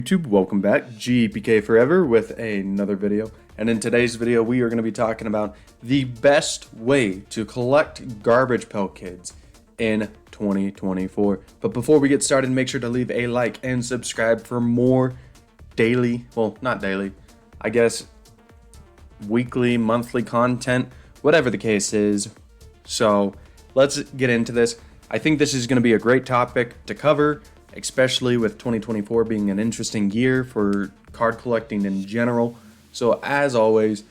YouTube, welcome back. GPK Forever with another video. And in today's video, we are going to be talking about the best way to collect garbage pail kids in 2024. But before we get started, make sure to leave a like and subscribe for more daily, well, not daily, I guess weekly, monthly content, whatever the case is. So let's get into this. I think this is going to be a great topic to cover, especially with 2024 being an interesting year for card collecting in general. So as always,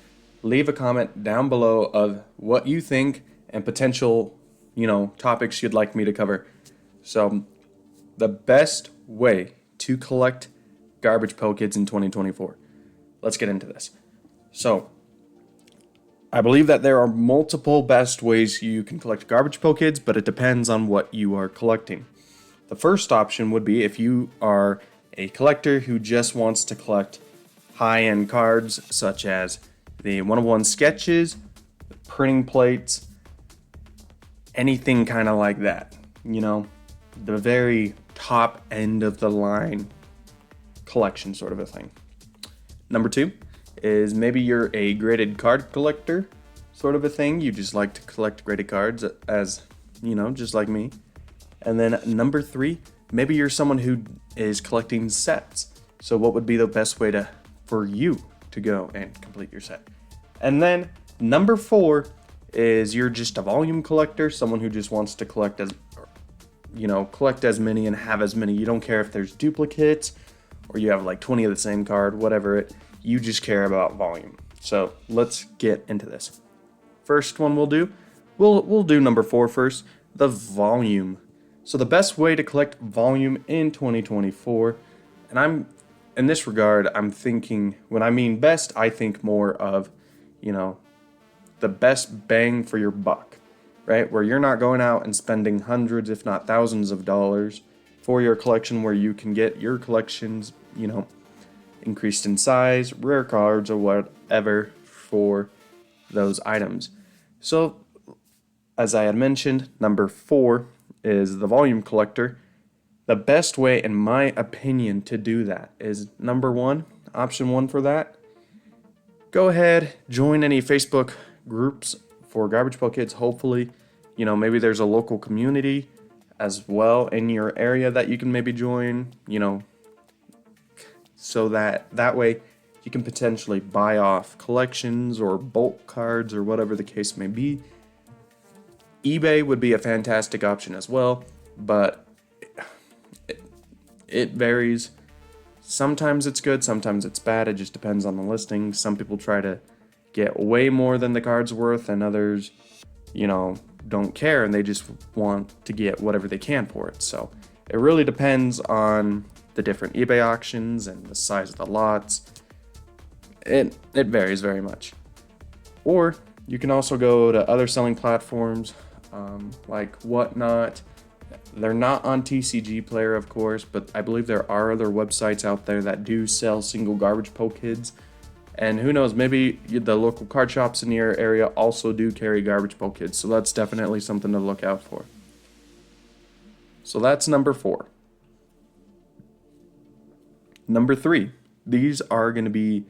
leave a comment down below of what you think and potential, topics you'd like me to cover. So the best way to collect garbage pail kids in 2024. Let's get into this. So I believe that there are multiple best ways you can collect garbage pail kids, but it depends on what you are collecting. The first option would be if you are a collector who just wants to collect high-end cards such as the one-of-one sketches, the printing plates, anything kind of like that. The very top end of the line collection sort of a thing. Number two is maybe you're a graded card collector sort of a thing. You just like to collect graded cards as, just like me. And then number three, maybe you're someone who is collecting sets. So what would be the best way for you to go and complete your set? And then number four is you're just a volume collector, someone who just wants to collect as many and have as many. You don't care if there's duplicates or you have like 20 of the same card, whatever you just care about volume. So let's get into this. First one we'll do number four first, the volume. So the best way to collect volume in 2024, and in this regard, I'm thinking, when I mean best, I think more of, the best bang for your buck, right? Where you're not going out and spending hundreds, if not thousands of dollars for your collection, where you can get your collections, increased in size, rare cards, or whatever for those items. So, as I had mentioned, number four is the volume collector. The best way, in my opinion, to do that is number one, option one for that. Go ahead, join any Facebook groups for garbage pail kids. Hopefully, maybe there's a local community as well in your area that you can maybe join, so that way you can potentially buy off collections or bulk cards or whatever the case may be. eBay would be a fantastic option as well, but it varies. Sometimes it's good, sometimes it's bad. It just depends on the listing. Some people try to get way more than the card's worth, and others, don't care and they just want to get whatever they can for it. So it really depends on the different eBay auctions and the size of the lots. It varies very much. Or you can also go to other selling platforms like Whatnot. They're not on TCG Player, of course, but I believe there are other websites out there that do sell single garbage pail kids. And who knows, maybe the local card shops in your area also do carry garbage pail kids. So that's definitely something to look out for. So that's number four. Number three, these are going to be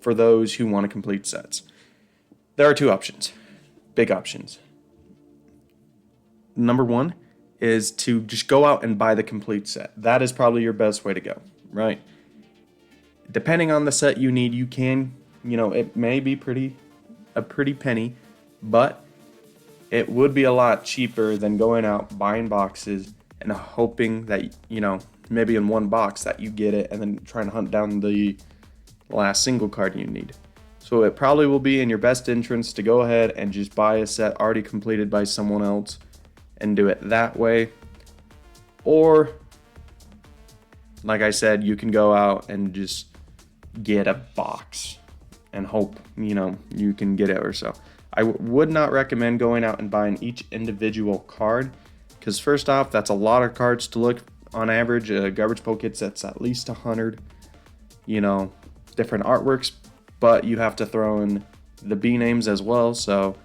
for those who want to complete sets. There are two options, big options. Number one is to just go out and buy the complete set. That is probably your best way to go, right? Depending on the set you need, you can, it may be a pretty penny, but it would be a lot cheaper than going out buying boxes and hoping that, maybe in one box that you get it and then trying to hunt down the last single card you need. So it probably will be in your best interest to go ahead and just buy a set already completed by someone else and do it that way. Or, like I said, you can go out and just get a box and hope, you can get it or so. I would not recommend going out and buying each individual card, because first off, that's a lot of cards to look. On average, a garbage pail kit set's at least 100, different artworks, but you have to throw in the B names as well, so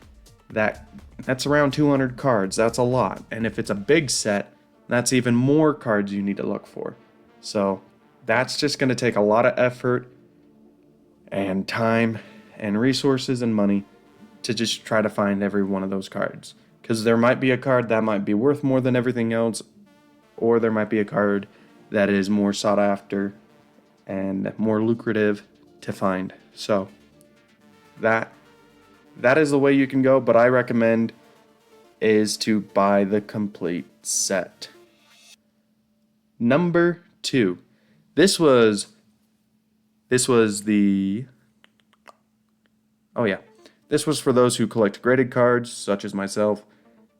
that's around 200 cards. That's a lot. And if it's a big set, that's even more cards you need to look for. So that's just going to take a lot of effort and time and resources and money to just try to find every one of those cards. Because there might be a card that might be worth more than everything else, or there might be a card that is more sought after and more lucrative to find. So that is the way you can go, but I recommend is to buy the complete set. Number 2. This was the This was for those who collect graded cards, such as myself.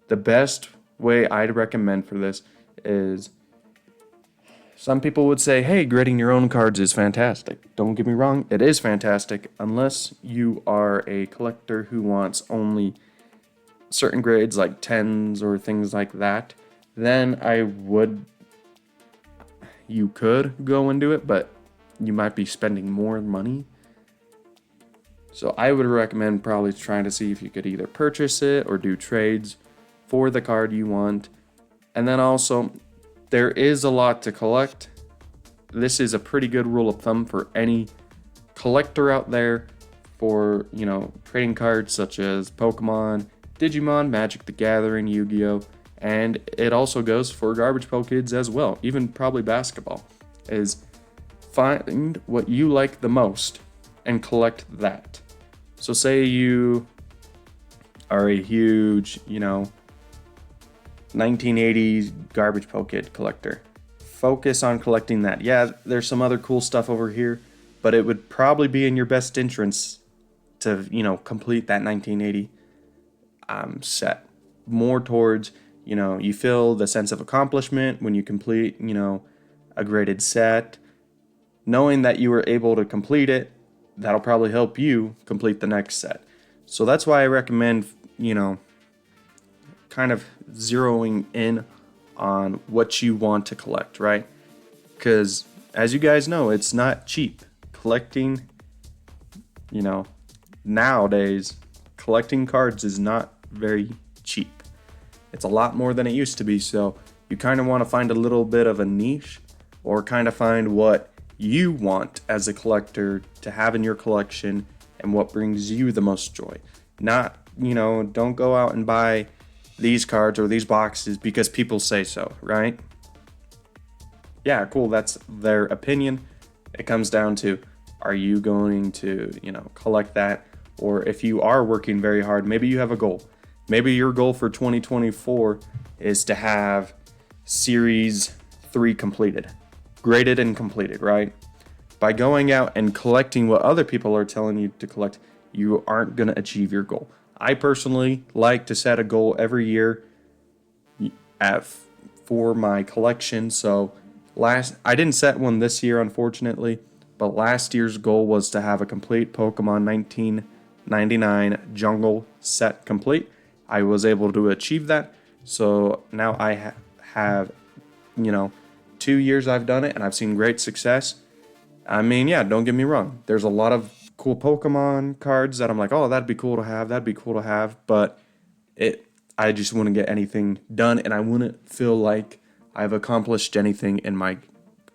The best way I'd recommend for this is, some people would say, hey, grading your own cards is fantastic. Don't get me wrong, it is fantastic, unless you are a collector who wants only certain grades like 10s or things like that. Then you could go and do it, but you might be spending more money. So I would recommend probably trying to see if you could either purchase it or do trades for the card you want. And then also, there is a lot to collect. This is a pretty good rule of thumb for any collector out there for, trading cards such as Pokemon, Digimon, Magic the Gathering, Yu-Gi-Oh! And it also goes for Garbage Pail Kids as well, even probably basketball, is find what you like the most and collect that. So say you are a huge, 1980s Garbage Pail Kid collector. Focus on collecting that. Yeah, there's some other cool stuff over here, but it would probably be in your best interest to, complete that 1980 set. More towards, you feel the sense of accomplishment when you complete, a graded set. Knowing that you were able to complete it, that'll probably help you complete the next set. So that's why I recommend, kind of zeroing in on what you want to collect, right? Because as you guys know, it's not cheap. Collecting, nowadays, collecting cards is not very cheap. It's a lot more than it used to be, so you kind of want to find a little bit of a niche, or kind of find what you want as a collector to have in your collection and what brings you the most joy. Not, don't go out and buy these cards or these boxes because people say so, right? Yeah, cool, that's their opinion. It comes down to, are you going to, collect that? Or if you are working very hard, maybe you have a goal. Maybe your goal for 2024 is to have Series 3 completed. Graded and completed, right? By going out and collecting what other people are telling you to collect, you aren't going to achieve your goal. I personally like to set a goal every year for my collection. So I didn't set one this year, unfortunately, but last year's goal was to have a complete Pokemon 1999 Jungle set complete. I was able to achieve that. So now I have, 2 years I've done it, and I've seen great success. I mean, yeah, don't get me wrong. There's a lot of cool Pokemon cards that I'm like, oh, that'd be cool to have, but I just wouldn't get anything done, and I wouldn't feel like I've accomplished anything in my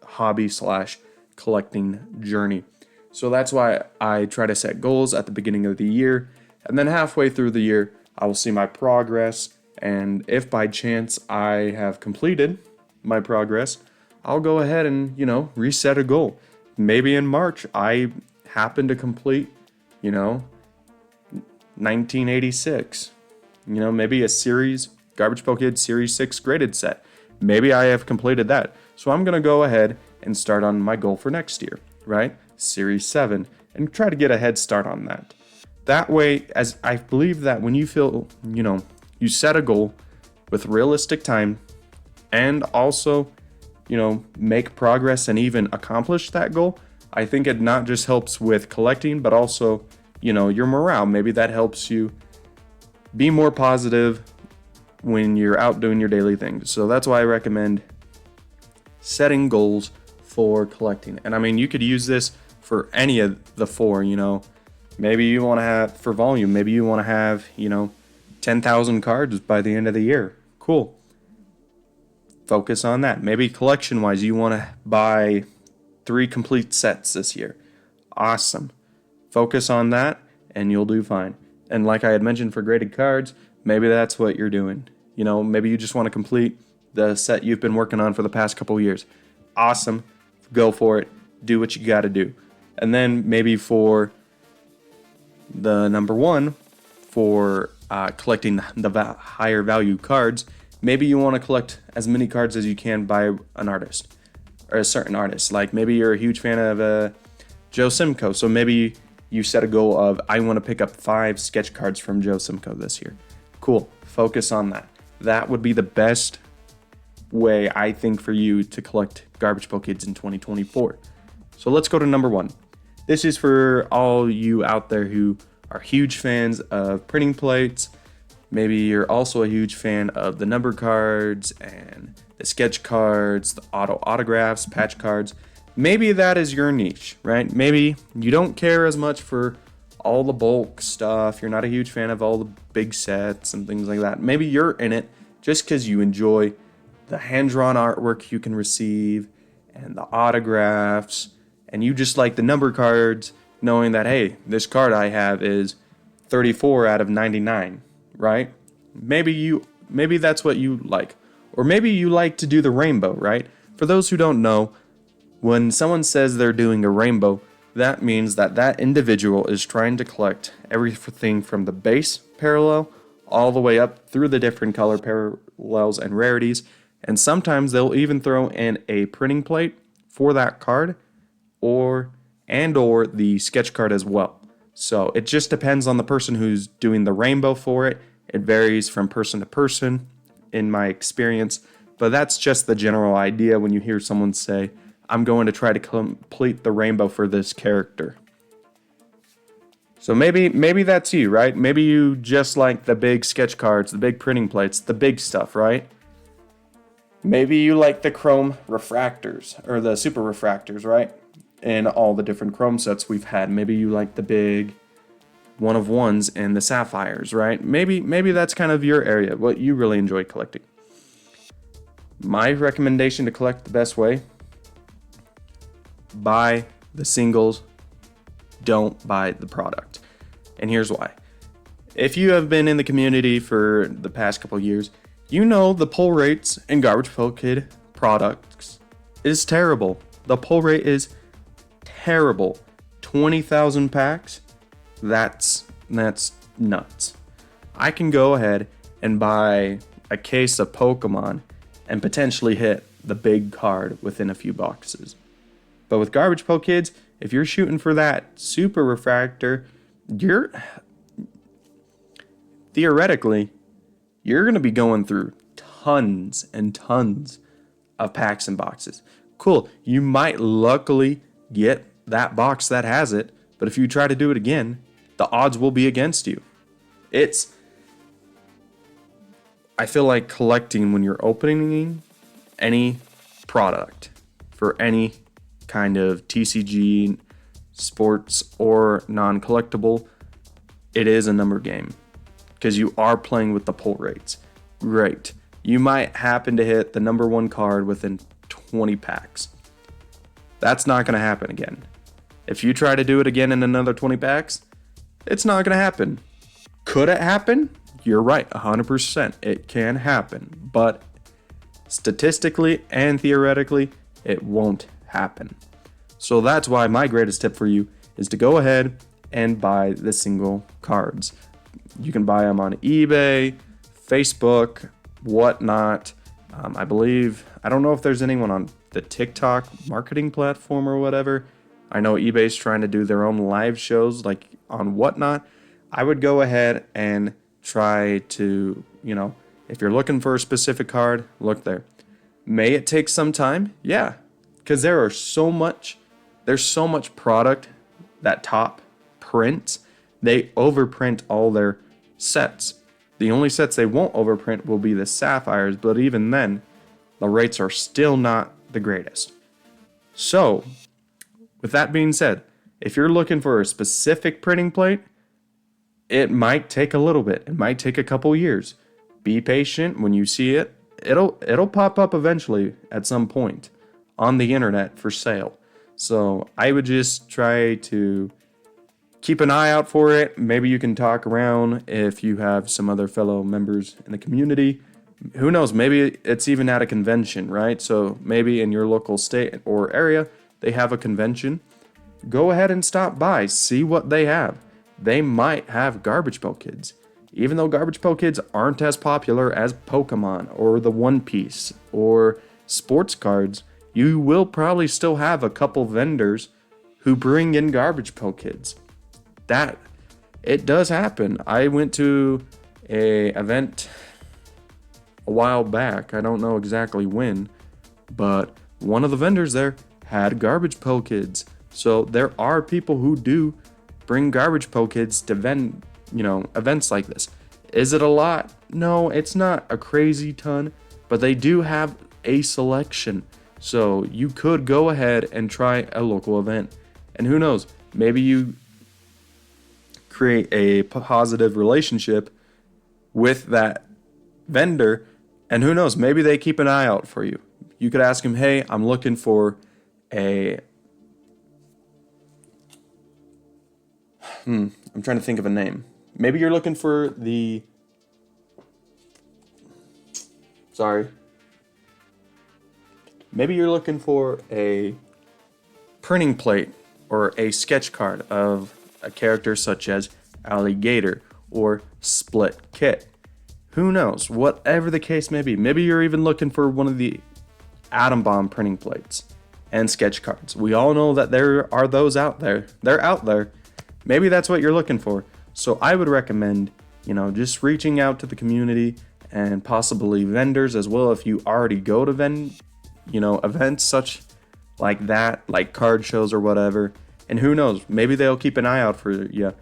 hobby / collecting journey. So that's why I try to set goals at the beginning of the year, and then halfway through the year, I will see my progress, and if by chance I have completed my progress, I'll go ahead and, reset a goal. Maybe in March, I happen to complete, 1986. Maybe a Garbage Pail Kids Series 6 graded set. Maybe I have completed that. So I'm going to go ahead and start on my goal for next year, right? Series 7, and try to get a head start on that. That way, as I believe that when you feel, you set a goal with realistic time and also, make progress and even accomplish that goal, I think it not just helps with collecting, but also, your morale. Maybe that helps you be more positive when you're out doing your daily things. So that's why I recommend setting goals for collecting. And I mean, you could use this for any of the four, Maybe you want to have, for volume, maybe you want to have, 10,000 cards by the end of the year. Cool. Focus on that. Maybe collection-wise, you want to buy 3 complete sets this year. Awesome. Focus on that and you'll do fine. And like I had mentioned for graded cards, maybe that's what you're doing. You know, maybe you just want to complete the set you've been working on for the past couple years. Awesome. Go for it. Do what you got to do. And then maybe for the number 1, for collecting the higher value cards, maybe you want to collect as many cards as you can by an artist or a certain artist. Like maybe you're a huge fan of Joe Simcoe, so maybe you set a goal of, I want to pick up 5 sketch cards from Joe Simcoe this year. Cool. Focus on that. That would be the best way, I think, for you to collect Garbage Pail Kids in 2024. So let's go to number 1. This is for all you out there who are huge fans of printing plates. Maybe you're also a huge fan of the number cards and the sketch cards, the autographs, patch cards. Maybe that is your niche, right? Maybe you don't care as much for all the bulk stuff. You're not a huge fan of all the big sets and things like that. Maybe you're in it just because you enjoy the hand-drawn artwork you can receive and the autographs, and you just like the number cards, knowing that, hey, this card I have is 34 out of 99, right? Maybe that's what you like. Or maybe you like to do the rainbow, right? For those who don't know, when someone says they're doing a rainbow, that means that that individual is trying to collect everything from the base parallel all the way up through the different color parallels and rarities. And sometimes they'll even throw in a printing plate for that card or the sketch card as well. So it just depends on the person who's doing the rainbow for it. It varies from person to person in my experience, but that's just the general idea when you hear someone say, I'm going to try to complete the rainbow for this character. So maybe that's you, right? Maybe you just like the big sketch cards, the big printing plates, the big stuff, right? Maybe you like the chrome refractors or the super refractors, right? And all the different chrome sets we've had. Maybe you like the big 1-of-1s and the sapphires, right? Maybe that's kind of your area, what you really enjoy collecting. My recommendation to collect the best way: buy the singles, don't buy the product. And here's why. If you have been in the community for the past couple years, you know the pull rates in Garbage Pail Kid products is terrible. The pull rate is terrible. 20,000 packs, that's nuts. I can go ahead and buy a case of Pokemon and potentially hit the big card within a few boxes. But with Garbage Pail Kids, if you're shooting for that super refractor, theoretically, you're going to be going through tons and tons of packs and boxes. Cool, you might luckily get that box that has it, but if you try to do it again, the odds will be against you. I feel like collecting when you're opening any product for any kind of TCG, sports, or non-collectible, it is a number game because you are playing with the pull rates. Great. You might happen to hit the number 1 card within 20 packs. That's not going to happen again. If you try to do it again in another 20 packs, it's not going to happen. Could it happen? You're right, 100%. It can happen. But statistically and theoretically, it won't happen. So that's why my greatest tip for you is to go ahead and buy the single cards. You can buy them on eBay, Facebook, whatnot. I don't know if there's anyone on the TikTok marketing platform or whatever. I know eBay's trying to do their own live shows like on whatnot. I would go ahead and try to, if you're looking for a specific card, look there. May it take some time? Yeah, because there's so much product that Top prints. They overprint all their sets. The only sets they won't overprint will be the sapphires, but even then, the rates are still not the greatest. So, with that being said, if you're looking for a specific printing plate, it might take a little bit. It might take a couple years. Be patient. When you see it, it'll pop up eventually at some point on the internet for sale. So I would just try to keep an eye out for it. Maybe you can talk around if you have some other fellow members in the community. Who knows? Maybe it's even at a convention, right? So maybe in your local state or area, they have a convention. Go ahead and stop by, see what they have. They might have Garbage Pail Kids. Even though Garbage Pail Kids aren't as popular as Pokemon or the One Piece or sports cards, you will probably still have a couple vendors who bring in Garbage Pail Kids. That it does happen. I went to a event a while back. I don't know exactly when, but one of the vendors there had Garbage Pail Kids. So there are people who do bring Garbage Pail Kids to events like this. Is it a lot? No, it's not a crazy ton, but they do have a selection. So you could go ahead and try a local event. And who knows, maybe you create a positive relationship with that vendor, and who knows, maybe they keep an eye out for you. You could ask him, hey, I'm looking for I'm trying to think of a name. Maybe you're looking for maybe you're looking for a printing plate or a sketch card of a character such as Alligator or Split Kit. Who knows? Whatever the case may be. Maybe you're even looking for one of the Atom Bomb printing plates and sketch cards. We all know that there are those out there. They're out there. Maybe that's what you're looking for. So I would recommend, just reaching out to the community and possibly vendors as well if you already go to events such like that, like card shows or whatever. And who knows, maybe they'll keep an eye out for you.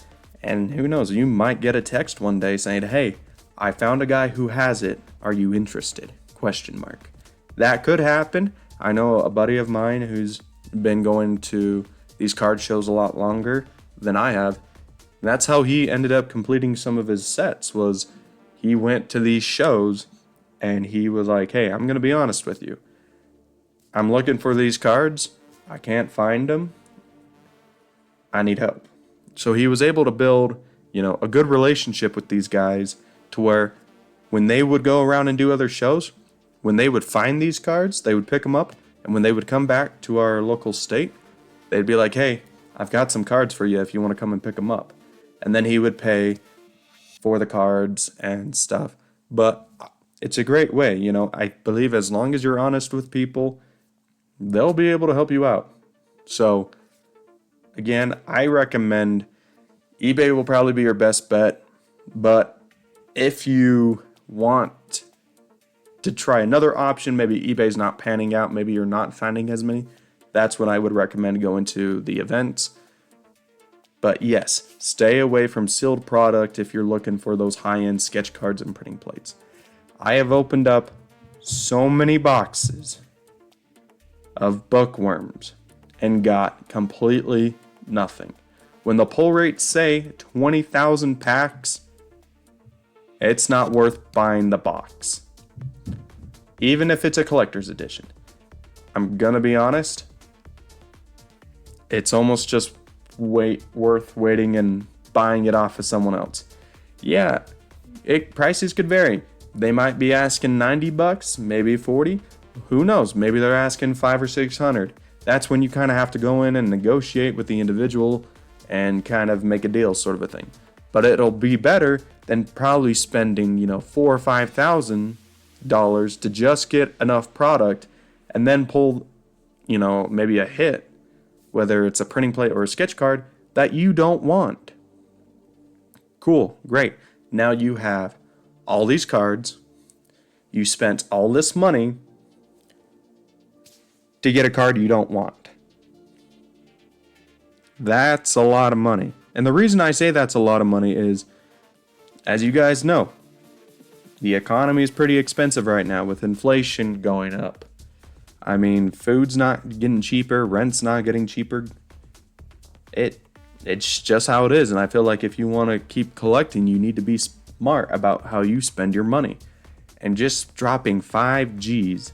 And who knows, you might get a text one day saying, hey, I found a guy who has it. Are you interested? ? That could happen. I know a buddy of mine who's been going to these card shows a lot longer than I have. That's how he ended up completing some of his sets, was he went to these shows and he was like, hey, I'm going to be honest with you. I'm looking for these cards. I can't find them. I need help. So he was able to build, a good relationship with these guys to where when they would go around and do other shows, when they would find these cards, they would pick them up. And when they would come back to our local state, they'd be like, hey, I've got some cards for you if you want to come and pick them up. And then he would pay for the cards and stuff. But it's a great way, I believe as long as you're honest with people, they'll be able to help you out. So again, I recommend eBay will probably be your best bet. But if you want to try another option, maybe eBay's not panning out, maybe you're not finding as many, that's when I would recommend going to the events. But yes, stay away from sealed product if you're looking for those high-end sketch cards and printing plates. I have opened up so many boxes of bookworms and got completely nothing. When the pull rates say 20,000 packs, it's not worth buying the box. Even if it's a collector's edition. I'm gonna be honest, it's almost just worth waiting and buying it off of someone else. Yeah, prices could vary. They might be asking $90, maybe 40. Who knows? Maybe they're asking $500 or $600. That's when you kind of have to go in and negotiate with the individual and kind of make a deal, sort of a thing. But it'll be better than probably spending, $4,000 or $5,000 to just get enough product and then pull, maybe a hit, whether it's a printing plate or a sketch card that you don't want. Cool, great. Now you have all these cards. You spent all this money to get a card you don't want. That's a lot of money. And the reason I say that's a lot of money is, as you guys know, the economy is pretty expensive right now with inflation going up. I mean, food's not getting cheaper, rent's not getting cheaper. It's just how it is. And I feel like if you want to keep collecting, you need to be smart about how you spend your money. And just dropping 5 G's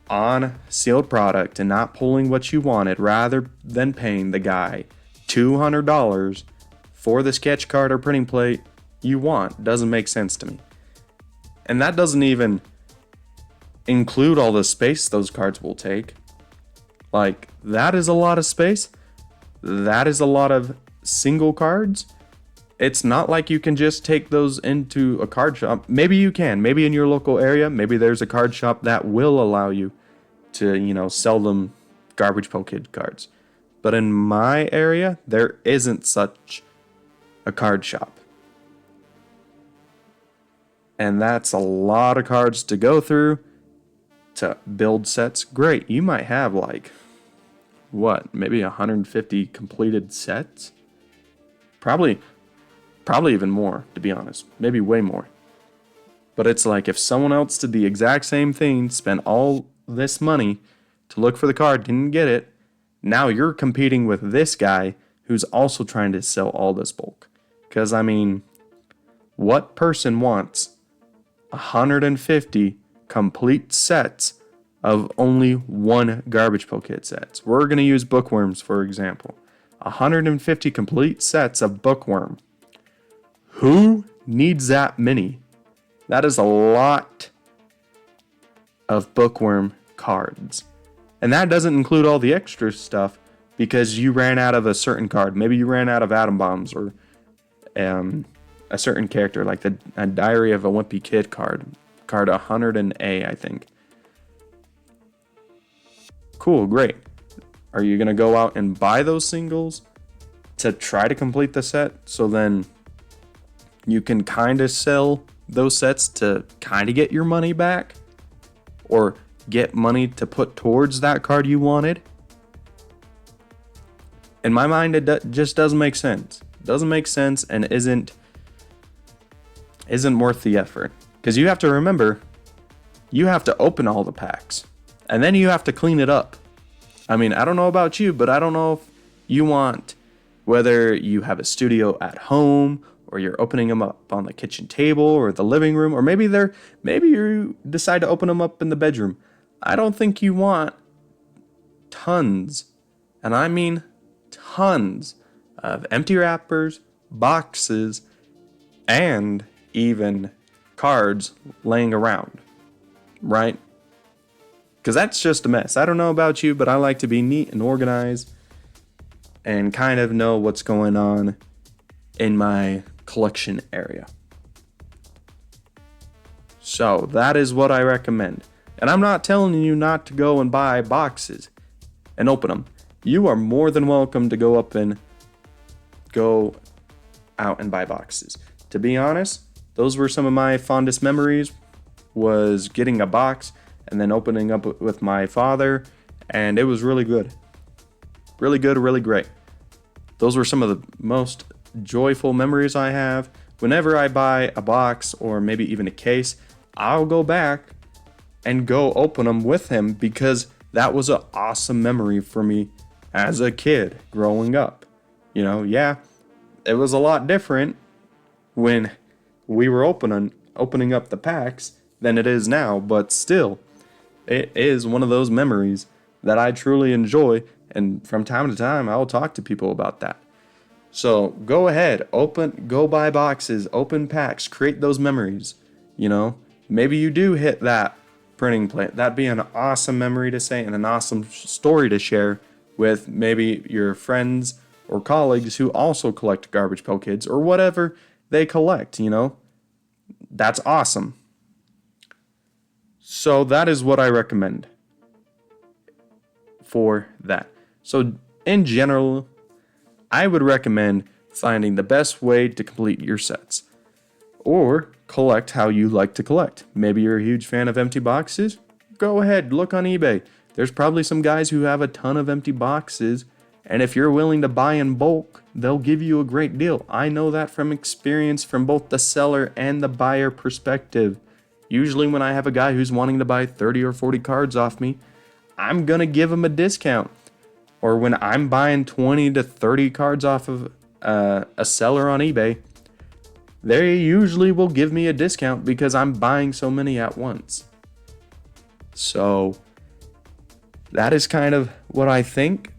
on sealed product and not pulling what you wanted rather than paying the guy $200 for the sketch card or printing plate you want doesn't make sense to me. And that doesn't even include all the space those cards will take. Like, that is a lot of space. That is a lot of single cards. It's not like you can just take those into a card shop. Maybe you can. Maybe in your local area, maybe there's a card shop that will allow you to, sell them Garbage Pail Kid cards. But in my area, there isn't such a card shop. And that's a lot of cards to go through to build sets. Great, you might have maybe 150 completed sets? Probably even more, to be honest. Maybe way more. But it's like if someone else did the exact same thing, spent all this money to look for the card, didn't get it, now you're competing with this guy who's also trying to sell all this bulk. Because, what person wants 150 complete sets of only one Garbage Pail Kid sets? We're going to use bookworms, for example. 150 complete sets of bookworm. Who needs that many? That is a lot of bookworm cards. And that doesn't include all the extra stuff because you ran out of a certain card. Maybe you ran out of atom bombs or a certain character, like a Diary of a Wimpy Kid card 100 and A, I think. Cool, great. Are you going to go out and buy those singles to try to complete the set so then you can kind of sell those sets to kind of get your money back or get money to put towards that card you wanted? In my mind, it just doesn't make sense. Doesn't make sense and isn't worth the effort. Because you have to remember, you have to open all the packs. And then you have to clean it up. I don't know about you, but I don't know if you want, whether you have a studio at home or you're opening them up on the kitchen table or the living room, or maybe you decide to open them up in the bedroom. I don't think you want tons, and I mean tons, of empty wrappers, boxes, and even cards laying around, right? Because that's just a mess. I don't know about you, but I like to be neat and organized and kind of know what's going on in my collection area. So that is what I recommend. And I'm not telling you not to go and buy boxes and open them. You are more than welcome to go out and buy boxes. To be honest, those were some of my fondest memories, was getting a box and then opening up with my father, and it was really good. Really good, really great. Those were some of the most joyful memories I have. Whenever I buy a box or maybe even a case, I'll go back and go open them with him because that was an awesome memory for me as a kid growing up. Yeah, it was a lot different when we were opening up the packs than it is now, but still, it is one of those memories that I truly enjoy, and from time to time, I'll talk to people about that. So go ahead, go buy boxes, open packs, create those memories. Maybe you do hit that printing plate. That'd be an awesome memory to say and an awesome story to share with maybe your friends or colleagues who also collect Garbage Pail Kids or whatever they collect, That's awesome. So that is what I recommend for that. So in general, I would recommend finding the best way to complete your sets or collect how you like to collect. Maybe you're a huge fan of empty boxes. Go ahead, look on eBay. There's probably some guys who have a ton of empty boxes, and if you're willing to buy in bulk, they'll give you a great deal. I know that from experience from both the seller and the buyer perspective. Usually when I have a guy who's wanting to buy 30 or 40 cards off me, I'm going to give him a discount. Or when I'm buying 20 to 30 cards off of a seller on eBay, they usually will give me a discount because I'm buying so many at once. So that is kind of what I think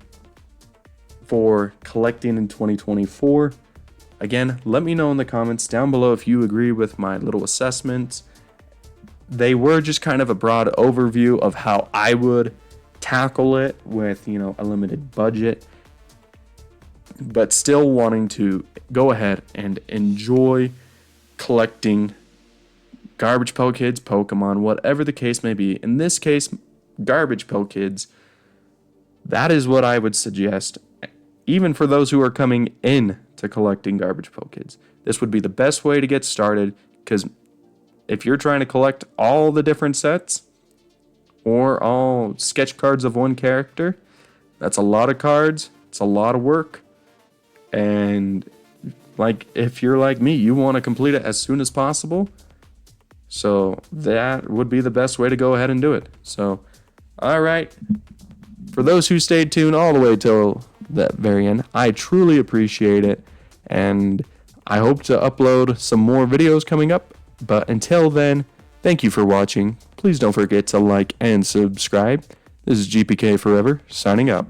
for collecting in 2024. Again, let me know in the comments down below if you agree with my little assessments. They were just kind of a broad overview of how I would tackle it with, a limited budget, but still wanting to go ahead and enjoy collecting Garbage Pail Kids, Pokemon, whatever the case may be. In this case, Garbage Pail Kids. That is what I would suggest, even for those who are coming in to collecting Garbage Pail Kids. This would be the best way to get started, because if you're trying to collect all the different sets or all sketch cards of one character, that's a lot of cards. It's a lot of work. And if you're like me, you want to complete it as soon as possible. So that would be the best way to go ahead and do it. So, all right. For those who stayed tuned all the way till the very end, I truly appreciate it. And I hope to upload some more videos coming up. But until then, thank you for watching. Please don't forget to like and subscribe. This is GPK Forever, signing out.